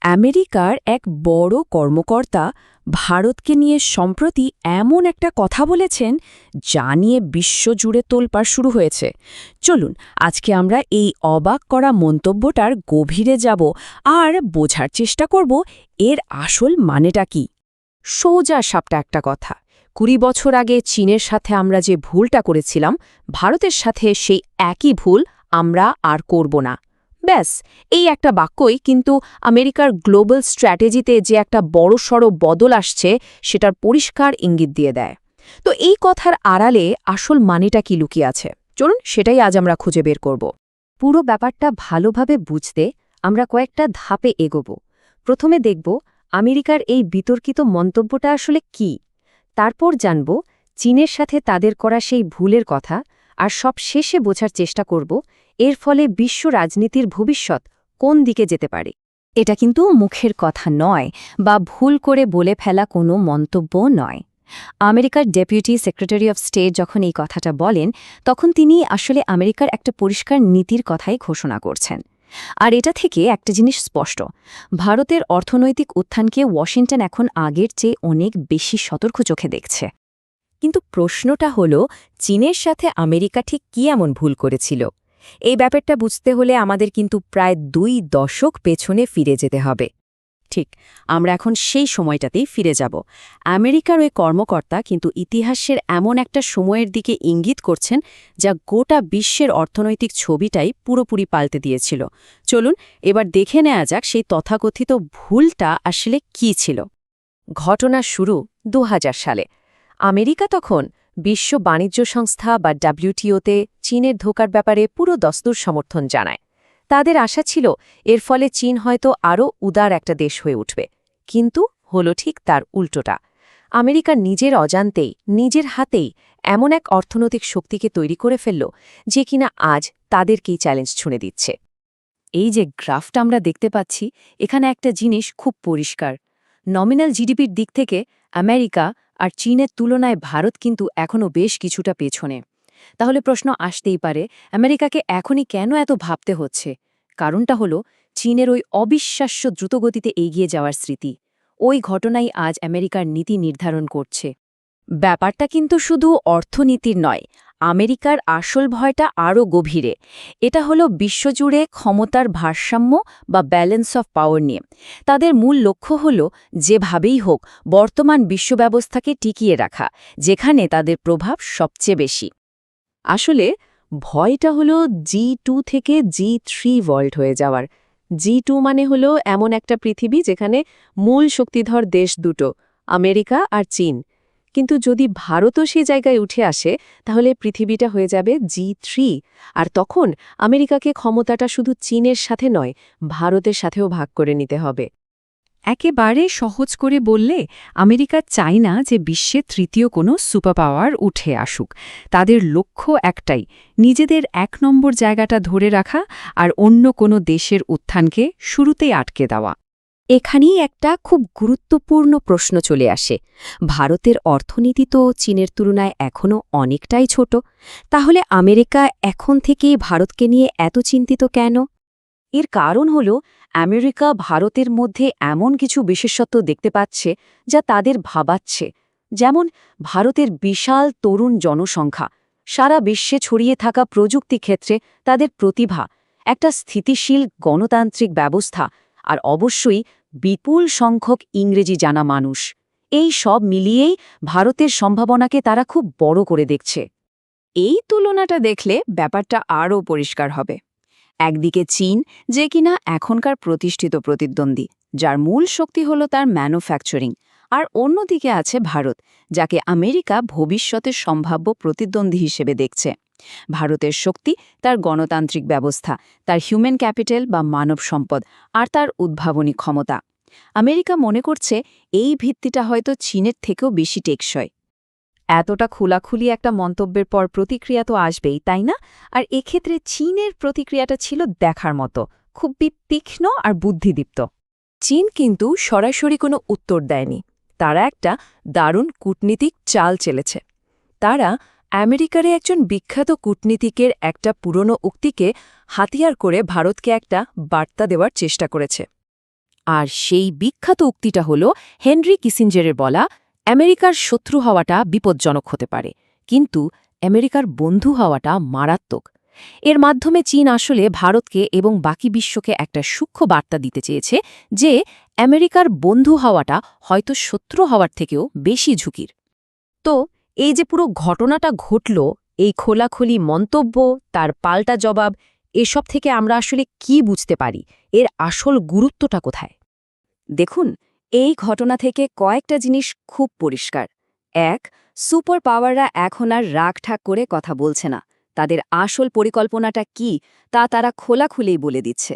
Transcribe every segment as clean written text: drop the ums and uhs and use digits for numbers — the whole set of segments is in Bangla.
আমেরিকার এক বড় কর্মকর্তা ভারতকে নিয়ে সম্প্রতি এমন একটা কথা বলেছেন যা নিয়ে বিশ্বজুড়ে তোলপাড় শুরু হয়েছে। চলুন আজকে আমরা এই অবাক করা মন্তব্যটার গভীরে যাব আর বোঝার চেষ্টা করব এর আসল মানেটা কি। সোজা সাপটা একটা কথা, ২০ বছর আগে চীনের সাথে আমরা যে ভুলটা করেছিলাম, ভারতের সাথে সেই একই ভুল আমরা আর করব না। ব্যাস, এই একটা বাক্যই কিন্তু আমেরিকার গ্লোবাল স্ট্র্যাটেজিতে যে একটা বড়সড় বদল আসছে সেটার পরিষ্কার ইঙ্গিত দিয়ে দেয়। তো এই কথার আড়ালে আসল মানেটা কি লুকিয়ে আছে, চলুন সেটাই আজ আমরা খুঁজে বের করব। পুরো ব্যাপারটা ভালোভাবে বুঝতে আমরা কয়েকটা ধাপে এগোব। প্রথমে দেখব আমেরিকার এই বিতর্কিত মন্তব্যটা আসলে কি, তারপর জানব চীনের সাথে তাদের করা সেই ভুলের কথা, আর সব শেষে বোঝার চেষ্টা করব এর ফলে বিশ্ব রাজনীতির ভবিষ্যৎ কোন দিকে যেতে পারে। এটা কিন্তু মুখের কথা নয় বা ভুল করে বলে ফেলা কোনো মন্তব্য নয়। আমেরিকার ডেপুটি সেক্রেটারি অফ স্টেট যখন এই কথাটা বলেন, তখন তিনি আসলে আমেরিকার একটা পরিষ্কার নীতির কথাই ঘোষণা করছেন। আর এটা থেকে একটা জিনিস স্পষ্ট, ভারতের অর্থনৈতিক উত্থানকে ওয়াশিংটন এখন আগের চেয়ে অনেক বেশি সতর্ক চোখে দেখছে। কিন্তু প্রশ্নটা হল, চীনের সাথে আমেরিকা ঠিক কী এমন ভুল করেছিল? এই ব্যাপারটা বুঝতে হলে আমাদের কিন্তু প্রায় ২ দশক পেছনে ফিরে যেতে হবে। ঠিক, আমরা এখন সেই সময়টাতেই ফিরে যাব। আমেরিকার ওই কর্মকর্তা কিন্তু ইতিহাসের এমন একটা সময়ের দিকে ইঙ্গিত করছেন যা গোটা বিশ্বের অর্থনৈতিক ছবিটাই পুরোপুরি পাল্টে দিয়েছিল। চলুন এবার দেখে নেওয়া যাক সেই তথাকথিত ভুলটা আসলে কী ছিল। ঘটনা শুরু ২০০০ সালে। আমেরিকা তখন বিশ্ব বাণিজ্য সংস্থা বা WTO-তে চীনের ঢোকার ব্যাপারে পুরো দস্তুর সমর্থন জানায়। তাদের আশা ছিল এর ফলে চীন হয়তো আরও উদার একটা দেশ হয়ে উঠবে, কিন্তু হলো ঠিক তার উল্টোটা। আমেরিকা নিজের অজান্তেই, নিজের হাতেই এমন এক অর্থনৈতিক শক্তিকে তৈরি করে ফেলল যে কিনা আজ তাদেরকেই চ্যালেঞ্জ ছুঁড়ে দিচ্ছে। এই যে গ্রাফটা আমরা দেখতে পাচ্ছি, এখানে একটা জিনিস খুব পরিষ্কার। নমিনাল জিডিপির দিক থেকে আমেরিকা আর চীনের তুলনায় ভারত কিন্তু এখনও বেশ কিছুটা পেছনে। তাহলে প্রশ্ন আসতেই পারে, আমেরিকাকে এখনই কেন এত ভাবতে হচ্ছে? কারণটা হলো চীনের ওই অবিশ্বাস্য দ্রুতগতিতে এগিয়ে যাওয়ার স্মৃতি। ওই ঘটনাই আজ আমেরিকার নীতি নির্ধারণ করছে। ব্যাপারটা কিন্তু শুধু অর্থনীতির নয়, আমেরিকার আসল ভয়টা আরও গভীরে। এটা হলো বিশ্বজুড়ে ক্ষমতার ভারসাম্য বা ব্যালেন্স অফ পাওয়ার নিয়ে। তাদের মূল লক্ষ্য হল যেভাবেই হোক বর্তমান বিশ্বব্যবস্থাকে টিকিয়ে রাখা, যেখানে তাদের প্রভাব সবচেয়ে বেশি। আসলে ভয়টা হলো G2 থেকে G3 ওয়ার্ল্ড হয়ে যাওয়ার। G2 মানে হলো এমন একটা পৃথিবী যেখানে মূল শক্তিধর দেশ দুটো, আমেরিকা আর চীন। কিন্তু যদি ভারতও সে জায়গায় উঠে আসে, তাহলে পৃথিবীটা হয়ে যাবে G3, আর তখন আমেরিকাকে ক্ষমতাটা শুধু চীনের সাথে নয়, ভারতের সাথেও ভাগ করে নিতে হবে। একেবারে সহজ করে বললে, আমেরিকা চায় না যে বিশ্বে তৃতীয় কোনো সুপার পাওয়ার উঠে আসুক। তাদের লক্ষ্য একটাই, নিজেদের ১ নম্বর জায়গাটা ধরে রাখা আর অন্য কোনো দেশের উত্থানকে শুরুতেই আটকে দেওয়া। এখানেই একটা খুব গুরুত্বপূর্ণ প্রশ্ন চলে আসে। ভারতের অর্থনীতি তো চীনের তুলনায় এখনও অনেকটাই ছোট। তাহলে আমেরিকা এখন থেকেই ভারতকে নিয়ে এত চিন্তিত কেন? এর কারণ হল আমেরিকা ভারতের মধ্যে এমন কিছু বিশেষত্ব দেখতে পাচ্ছে যা তাদের ভাবাচ্ছে। যেমন ভারতের বিশাল তরুণ জনসংখ্যা, সারা বিশ্বে ছড়িয়ে থাকা প্রযুক্তি ক্ষেত্রে তাদের প্রতিভা, একটা স্থিতিশীল গণতান্ত্রিক ব্যবস্থা, আর অবশ্যই বিপুল সংখ্যক ইংরেজি জানা মানুষ। এই সব মিলিয়েই ভারতের সম্ভাবনাকে তারা খুব বড় করে দেখছে। এই তুলনাটা দেখলে ব্যাপারটা আরও পরিষ্কার হবে। একদিকে চীন, যে কিনা এখনকার প্রতিষ্ঠিত প্রতিদ্বন্দ্বী, যার মূল শক্তি হল তার ম্যানুফ্যাকচারিং, আর অন্যদিকে আছে ভারত, যাকে আমেরিকা ভবিষ্যতের সম্ভাব্য প্রতিদ্বন্দ্বী হিসেবে দেখছে। ভারতের শক্তি তার গণতান্ত্রিক ব্যবস্থা, তার হিউম্যান ক্যাপিটাল বা মানব সম্পদ, আর তার উদ্ভাবনী ক্ষমতা। আমেরিকা মনে করছে এই ভিত্তিটা হয়তো চীনের থেকেও বেশি টেকসই। এতটা খোলাখুলি একটা মন্তব্যের পর প্রতিক্রিয়া তো আসবেই, তাই না? আর এক্ষেত্রে চীনের প্রতিক্রিয়াটা ছিল দেখার মতো, খুব তীক্ষ্ণ আর বুদ্ধিদীপ্ত। চীন কিন্তু সরাসরি কোনো উত্তর দেয়নি, তারা একটা দারুণ কূটনীতিক চাল চেলেছে। তারা আমেরিকার একজন বিখ্যাত কূটনীতিকের একটা পুরনো উক্তিকে হাতিয়ার করে ভারতকে একটা বার্তা দেওয়ার চেষ্টা করেছে। আর সেই বিখ্যাত উক্তিটা হল হেনরি কিসিঞ্জারের বলা, আমেরিকার শত্রু হওয়াটা বিপজ্জনক হতে পারে, কিন্তু আমেরিকার বন্ধু হওয়াটা মারাত্মক। এর মাধ্যমে চীন আসলে ভারতকে এবং বাকি বিশ্বকে একটা সূক্ষ্ম বার্তা দিতে চেয়েছে যে আমেরিকার বন্ধু হওয়াটা হয়তো শত্রু হওয়ার থেকেও বেশি ঝুঁকির। তো এই যে পুরো ঘটনাটা ঘটল, এই খোলাখুলি মন্তব্য, তার পাল্টা জবাব, এসব থেকে আমরা আসলে কি বুঝতে পারি? এর আসল গুরুত্বটা কোথায়? দেখুন, এই ঘটনা থেকে কয়েকটা জিনিস খুব পরিষ্কার। এক, সুপার পাওয়াররা এখন আর রাগঠাক করে কথা বলছে না। তাদের আসল পরিকল্পনাটা কি তা তারা খোলাখুলেই বলে দিচ্ছে।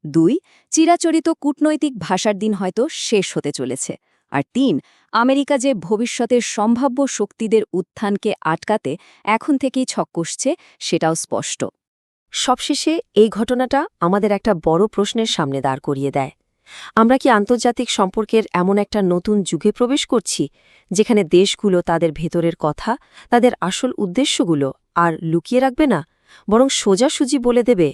২, চিরাচরিত কূটনৈতিক ভাষার দিন হয়তো শেষ হতে চলেছে। আর ৩, আমেরিকা যে ভবিষ্যতের সম্ভাব্য শক্তিদের উত্থানকে আটকাতে এখন থেকেই ছক কষছে, সেটাও স্পষ্ট। সবশেষে এই ঘটনাটা আমাদের একটা বড় প্রশ্নের সামনে দাঁড় করিয়ে দেয়। আমরা কি আন্তর্জাতিক সম্পর্কের এমন একটা নতুন যুগে প্রবেশ করছি, যেখানে দেশগুলো তাদের ভেতরের কথা, তাদের আসল উদ্দেশ্যগুলো আর লুকিয়ে রাখবে না, বরং সোজাসুজি বলে দেবে?